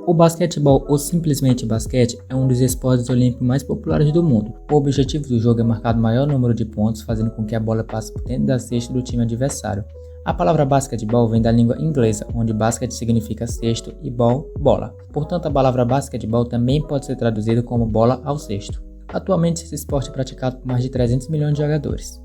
O basquetebol, ou simplesmente basquete, é um dos esportes olímpicos mais populares do mundo. O objetivo do jogo é marcar o maior número de pontos, fazendo com que a bola passe por dentro da cesta do time adversário. A palavra basquetebol vem da língua inglesa, onde basquete significa cesto e ball, bola. Portanto, a palavra basquetebol também pode ser traduzida como bola ao cesto. Atualmente, esse esporte é praticado por mais de 300 milhões de jogadores.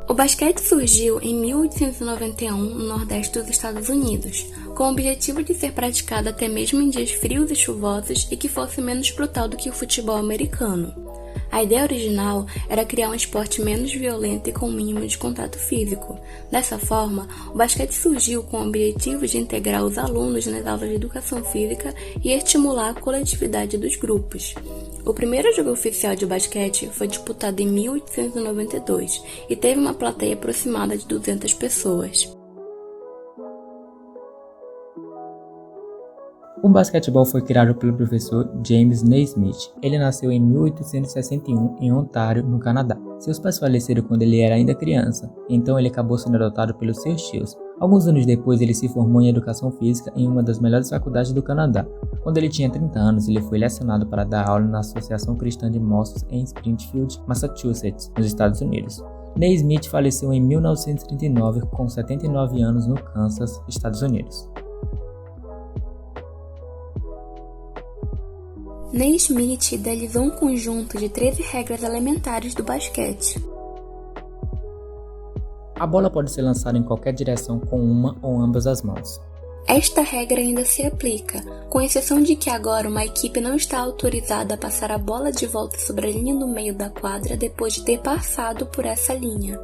O basquete surgiu em 1891 no Nordeste dos Estados Unidos, com o objetivo de ser praticado até mesmo em dias frios e chuvosos e que fosse menos brutal do que o futebol americano. A ideia original era criar um esporte menos violento e com o mínimo de contato físico. Dessa forma, o basquete surgiu com o objetivo de integrar os alunos nas aulas de educação física e estimular a coletividade dos grupos. O primeiro jogo oficial de basquete foi disputado em 1892 e teve uma plateia aproximada de 200 pessoas. O basquetebol foi criado pelo professor James Naismith. Ele nasceu em 1861 em Ontário, no Canadá. Seus pais faleceram quando ele era ainda criança, então ele acabou sendo adotado pelos seus tios. Alguns anos depois, ele se formou em educação física em uma das melhores faculdades do Canadá. Quando ele tinha 30 anos, ele foi lecionado para dar aula na Associação Cristã de Moços em Springfield, Massachusetts, nos Estados Unidos. Naismith faleceu em 1939 com 79 anos no Kansas, Estados Unidos. Naismith idealizou um conjunto de 13 regras elementares do basquete. A bola pode ser lançada em qualquer direção com uma ou ambas as mãos. Esta regra ainda se aplica, com exceção de que agora uma equipe não está autorizada a passar a bola de volta sobre a linha no meio da quadra depois de ter passado por essa linha.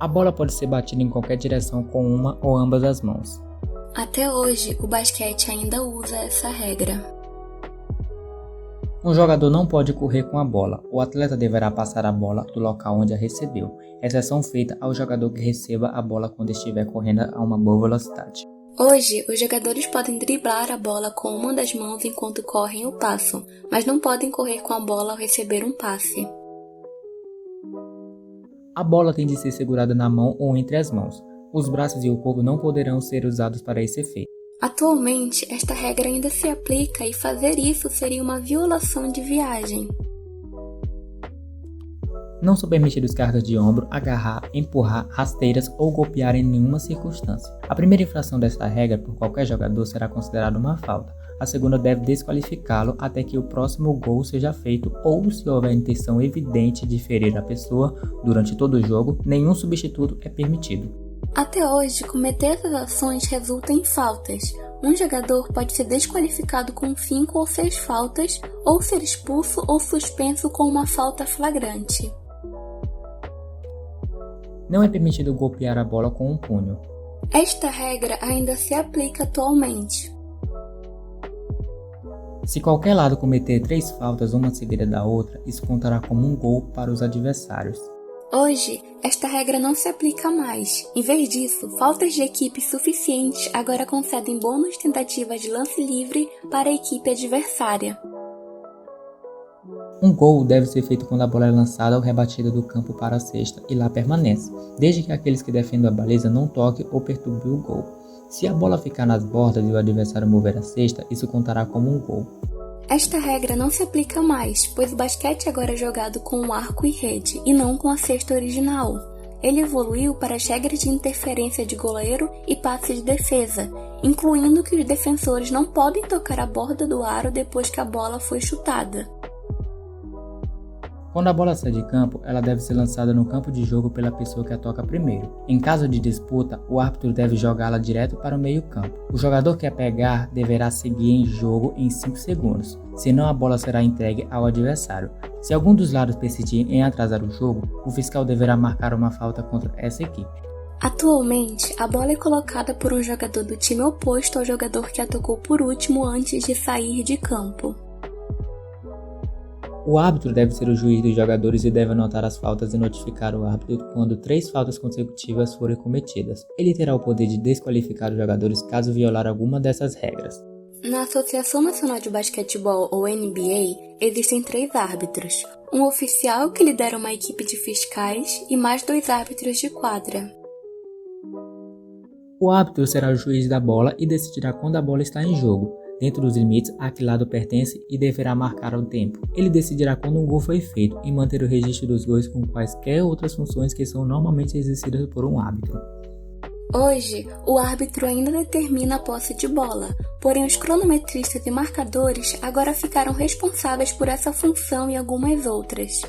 A bola pode ser batida em qualquer direção com uma ou ambas as mãos. Até hoje, o basquete ainda usa essa regra. Um jogador não pode correr com a bola. O atleta deverá passar a bola do local onde a recebeu, exceção feita ao jogador que receba a bola quando estiver correndo a uma boa velocidade. Hoje, os jogadores podem driblar a bola com uma das mãos enquanto correm ou passam, mas não podem correr com a bola ao receber um passe. A bola tem de ser segurada na mão ou entre as mãos. Os braços e o corpo não poderão ser usados para esse efeito. Atualmente, esta regra ainda se aplica e fazer isso seria uma violação de viagem. Não são permitidos cargas de ombro, agarrar, empurrar, rasteiras ou golpear em nenhuma circunstância. A primeira infração desta regra por qualquer jogador será considerada uma falta. A segunda deve desqualificá-lo até que o próximo gol seja feito ou, se houver intenção evidente de ferir a pessoa durante todo o jogo, nenhum substituto é permitido. Até hoje, cometer essas ações resulta em faltas. Um jogador pode ser desqualificado com 5 ou 6 faltas, ou ser expulso ou suspenso com uma falta flagrante. Não é permitido golpear a bola com um punho. Esta regra ainda se aplica atualmente. Se qualquer lado cometer 3 faltas uma seguida da outra, isso contará como um gol para os adversários. Hoje, esta regra não se aplica mais. Em vez disso, faltas de equipe suficientes agora concedem bônus tentativas de lance livre para a equipe adversária. Um gol deve ser feito quando a bola é lançada ou rebatida do campo para a cesta e lá permanece, desde que aqueles que defendem a baliza não toquem ou perturbem o gol. Se a bola ficar nas bordas e o adversário mover a cesta, isso contará como um gol. Esta regra não se aplica mais, pois o basquete agora é jogado com um arco e rede, e não com a cesta original. Ele evoluiu para as regras de interferência de goleiro e passe de defesa, incluindo que os defensores não podem tocar a borda do aro depois que a bola foi chutada. Quando a bola sai de campo, ela deve ser lançada no campo de jogo pela pessoa que a toca primeiro. Em caso de disputa, o árbitro deve jogá-la direto para o meio-campo. O jogador que a pegar deverá seguir em jogo em 5 segundos, senão a bola será entregue ao adversário. Se algum dos lados persistir em atrasar o jogo, o fiscal deverá marcar uma falta contra essa equipe. Atualmente, a bola é colocada por um jogador do time oposto ao jogador que a tocou por último antes de sair de campo. O árbitro deve ser o juiz dos jogadores e deve anotar as faltas e notificar o árbitro quando 3 faltas consecutivas forem cometidas. Ele terá o poder de desqualificar os jogadores caso violar alguma dessas regras. Na Associação Nacional de Basquetebol, ou NBA, existem 3 árbitros. Um oficial que lidera uma equipe de fiscais e mais 2 árbitros de quadra. O árbitro será o juiz da bola e decidirá quando a bola está em jogo, dentro dos limites a que lado pertence, e deverá marcar o tempo. Ele decidirá quando um gol foi feito e manter o registro dos gols com quaisquer outras funções que são normalmente exercidas por um árbitro. Hoje, o árbitro ainda determina a posse de bola, porém os cronometristas e marcadores agora ficaram responsáveis por essa função e algumas outras.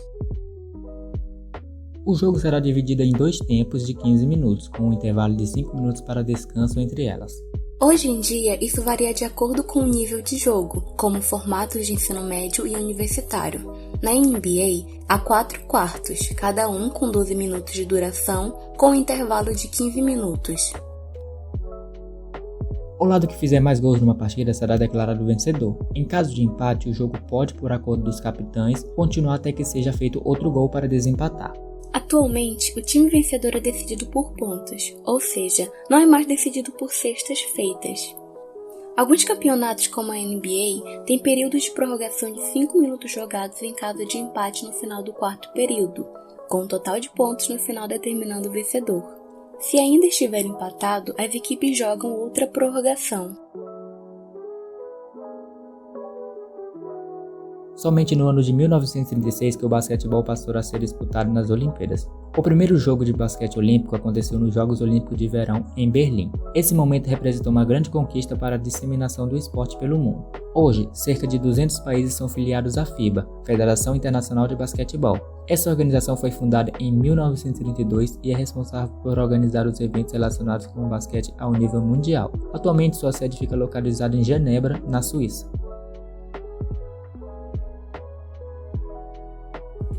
O jogo será dividido em 2 tempos de 15 minutos, com um intervalo de 5 minutos para descanso entre elas. Hoje em dia, isso varia de acordo com o nível de jogo, como formatos de ensino médio e universitário. Na NBA, há 4 quartos, cada um com 12 minutos de duração, com um intervalo de 15 minutos. O lado que fizer mais gols numa partida será declarado vencedor. Em caso de empate, o jogo pode, por acordo dos capitães, continuar até que seja feito outro gol para desempatar. Atualmente, o time vencedor é decidido por pontos, ou seja, não é mais decidido por cestas feitas. Alguns campeonatos, como a NBA, têm períodos de prorrogação de 5 minutos jogados em caso de empate no final do quarto período, com um total de pontos no final determinando o vencedor. Se ainda estiver empatado, as equipes jogam outra prorrogação. Somente no ano de 1936 que o basquetebol passou a ser disputado nas Olimpíadas. O primeiro jogo de basquete olímpico aconteceu nos Jogos Olímpicos de Verão, em Berlim. Esse momento representou uma grande conquista para a disseminação do esporte pelo mundo. Hoje, cerca de 200 países são filiados à FIBA, Federação Internacional de Basquetebol. Essa organização foi fundada em 1932 e é responsável por organizar os eventos relacionados com o basquete ao nível mundial. Atualmente, sua sede fica localizada em Genebra, na Suíça.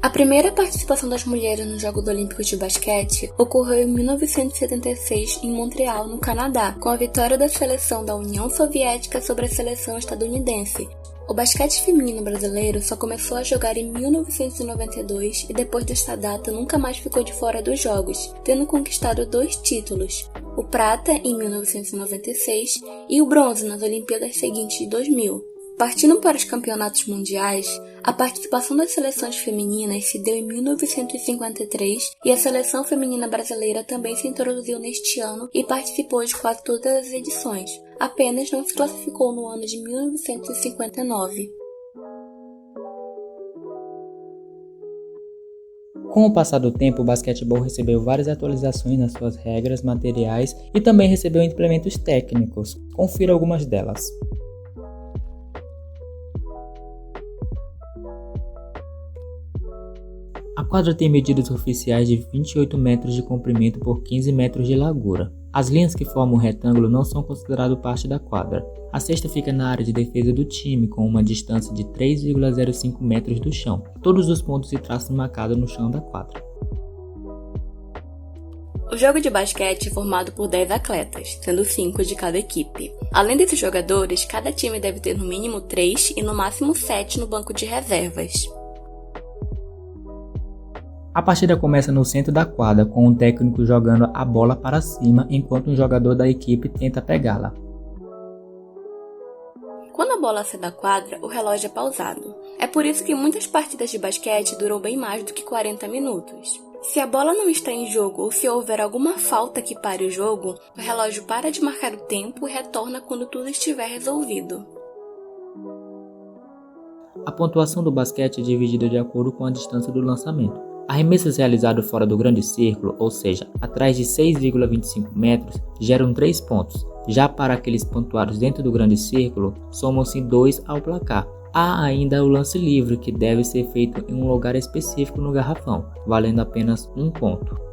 A primeira participação das mulheres nos Jogos Olímpicos de Basquete ocorreu em 1976 em Montreal, no Canadá, com a vitória da seleção da União Soviética sobre a seleção estadunidense. O basquete feminino brasileiro só começou a jogar em 1992 e depois desta data nunca mais ficou de fora dos Jogos, tendo conquistado 2 títulos, o prata em 1996 e o bronze nas Olimpíadas seguintes de 2000. Partindo para os campeonatos mundiais, a participação das seleções femininas se deu em 1953 e a seleção feminina brasileira também se introduziu neste ano e participou de quase todas as edições, apenas não se classificou no ano de 1959. Com o passar do tempo, o basquetebol recebeu várias atualizações nas suas regras, materiais e também recebeu implementos técnicos. Confira algumas delas. A quadra tem medidas oficiais de 28 metros de comprimento por 15 metros de largura. As linhas que formam o retângulo não são consideradas parte da quadra. A cesta fica na área de defesa do time, com uma distância de 3,05 metros do chão. Todos os pontos se traçam marcados no chão da quadra. O jogo de basquete é formado por 10 atletas, sendo 5 de cada equipe. Além desses jogadores, cada time deve ter no mínimo 3 e no máximo 7 no banco de reservas. A partida começa no centro da quadra, com o técnico jogando a bola para cima enquanto um jogador da equipe tenta pegá-la. Quando a bola sai da quadra, o relógio é pausado. É por isso que muitas partidas de basquete duram bem mais do que 40 minutos. Se a bola não está em jogo ou se houver alguma falta que pare o jogo, o relógio para de marcar o tempo e retorna quando tudo estiver resolvido. A pontuação do basquete é dividida de acordo com a distância do lançamento. Arremessos realizados fora do grande círculo, ou seja, atrás de 6,25 metros, geram 3 pontos. Já para aqueles pontuados dentro do grande círculo, somam-se 2 ao placar. Há ainda o lance livre, que deve ser feito em um lugar específico no garrafão, valendo apenas 1 ponto.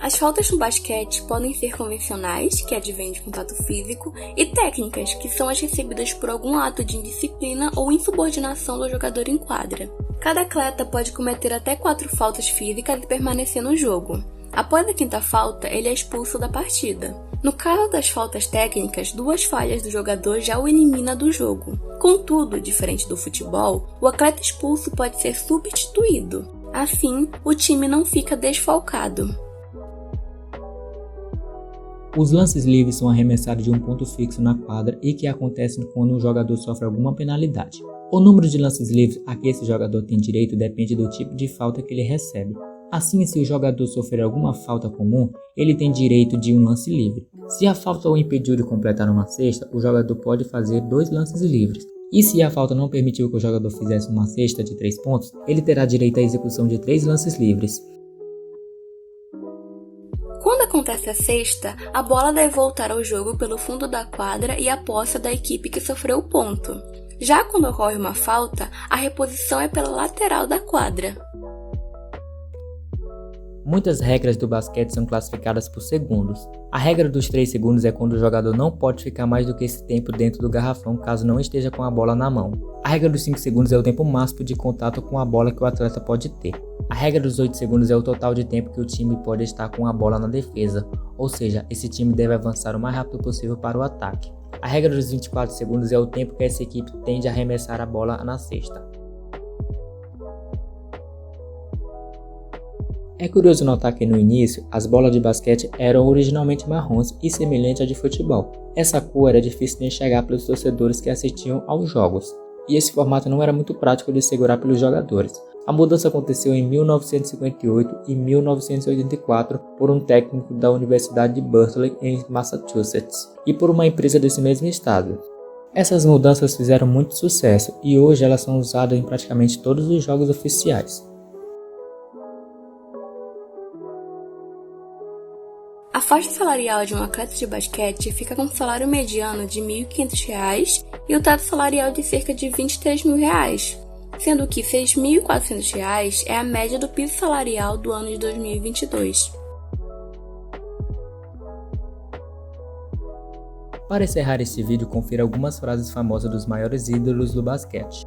As faltas no basquete podem ser convencionais, que advêm de contato físico, e técnicas, que são as recebidas por algum ato de indisciplina ou insubordinação do jogador em quadra. Cada atleta pode cometer até 4 faltas físicas e permanecer no jogo. Após a 5ª falta, ele é expulso da partida. No caso das faltas técnicas, 2 falhas do jogador já o elimina do jogo. Contudo, diferente do futebol, o atleta expulso pode ser substituído. Assim, o time não fica desfalcado. Os lances livres são arremessados de um ponto fixo na quadra e que acontecem quando um jogador sofre alguma penalidade. O número de lances livres a que esse jogador tem direito depende do tipo de falta que ele recebe. Assim, se o jogador sofrer alguma falta comum, ele tem direito de um lance livre. Se a falta o impediu de completar uma cesta, o jogador pode fazer 2 lances livres. E se a falta não permitiu que o jogador fizesse uma cesta de 3 pontos, ele terá direito à execução de 3 lances livres. Quando acontece a cesta, a bola deve voltar ao jogo pelo fundo da quadra e a posse da equipe que sofreu o ponto. Já quando ocorre uma falta, a reposição é pela lateral da quadra. Muitas regras do basquete são classificadas por segundos. A regra dos 3 segundos é quando o jogador não pode ficar mais do que esse tempo dentro do garrafão caso não esteja com a bola na mão. A regra dos 5 segundos é o tempo máximo de contato com a bola que o atleta pode ter. A regra dos 8 segundos é o total de tempo que o time pode estar com a bola na defesa, ou seja, esse time deve avançar o mais rápido possível para o ataque. A regra dos 24 segundos é o tempo que essa equipe tem de arremessar a bola na cesta. É curioso notar que no início, as bolas de basquete eram originalmente marrons e semelhantes à de futebol. Essa cor era difícil de enxergar pelos torcedores que assistiam aos jogos, e esse formato não era muito prático de segurar pelos jogadores. A mudança aconteceu em 1958 e 1984 por um técnico da Universidade de Berkeley, em Massachusetts, e por uma empresa desse mesmo estado. Essas mudanças fizeram muito sucesso e hoje elas são usadas em praticamente todos os jogos oficiais. A faixa salarial de um atleta de basquete fica com um salário mediano de R$ 1.500 e o teto salarial de cerca de R$ 23.000, sendo que R$ 6.400 é a média do piso salarial do ano de 2022. Para encerrar este vídeo, confira algumas frases famosas dos maiores ídolos do basquete.